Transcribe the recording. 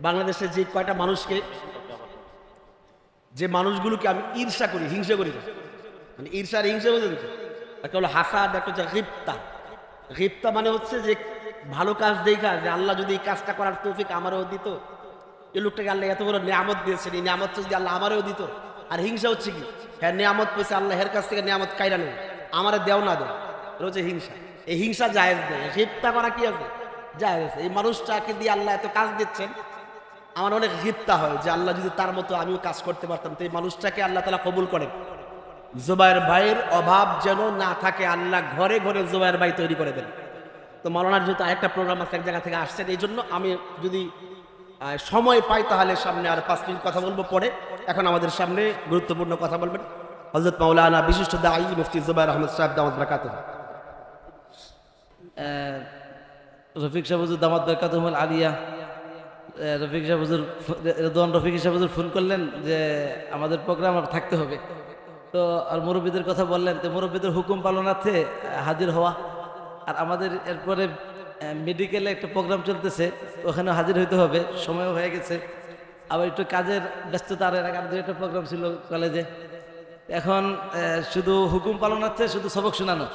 বাংলাদেশে যে কয়টা মানুষকে, যে মানুষগুলোকে আমি ঈর্ষা করি, হিংসা করি না, মানে ঈর্ষা আর হিংসা বুঝেন তো? একটা হলো হাসাদ, একটা হচ্ছে গিপ্তা। গিপ্তা মানে হচ্ছে যে ভালো কাজ দেখা, যে আল্লাহ যদি এই কাজটা করার তৌফিক আমারও দিত, এই লোকটাকে আল্লাহ এত বড় নিয়ামত দিয়েছেন, এই নিয়ামত যদি আল্লাহ আমারও দিত। আর হিংসা হচ্ছে কি, হ্যাঁ নিয়ামত পেয়েছে, আল্লাহ এর কাছ থেকে নিয়ামত কাইরা নেই, আমারে দেও না দেও, রোজে হিংসা। এই হিংসা জায়েজ দেয়, গিপ্তা করা কি আছে, জায়েজ আছে। এই মানুষটাকে দিয়ে আল্লাহ এত কাজ দিচ্ছেন, আমার অনেক গিপ্তা হয় যে আল্লাহ যদি তার মতো আমিও কাজ করতে পারতাম, তো এই মানুষটাকে আল্লাহ তাআলা কবুল করেন। জুবায়ের ভাইয়ের অভাব যেন না থাকে, আল্লাহ ঘরে ঘরে জুবায়ের ভাই তৈরি করে দেন। তো মাওলানার যেহেতু আরেকটা প্রোগ্রাম আছে, এক জায়গা থেকে আসছেন, এই জন্য আমি যদি সময় পাই তাহলে সামনে আর 5 মিনিট কথা বলবো পরে। এখন আমাদের সামনে গুরুত্বপূর্ণ কথা বলবেন হযরত মাওলানা বিশিষ্ট দাঈ মুফতি জুবায়ের আহমদ সাহেব দামাত বারাকাতুহু। রফিক সাহেব হুজুর দামাত বারাকাতুহুল আলিয়া, রফিক সাহেব হুজুর, রেদওয়ান রফিক সাহেব হুজুর ফোন করলেন যে আমাদের প্রোগ্রাম আর থাকতে হবে। তো আর মুরব্বীদের কথা বললেন, তো মুরব্বীদের হুকুম পালনার্থে হাজির হওয়া। আর আমাদের এরপরে মেডিকেলে একটা প্রোগ্রাম চলতেছে, ওখানে হাজির হইতে হবে, সময়ও হয়ে গেছে। আবার একটু কাজের ব্যস্ততা, আর আগে দু একটা প্রোগ্রাম ছিল কলেজে। এখন শুধু হুকুম পালনার্থে শুধু সবক শোনানো,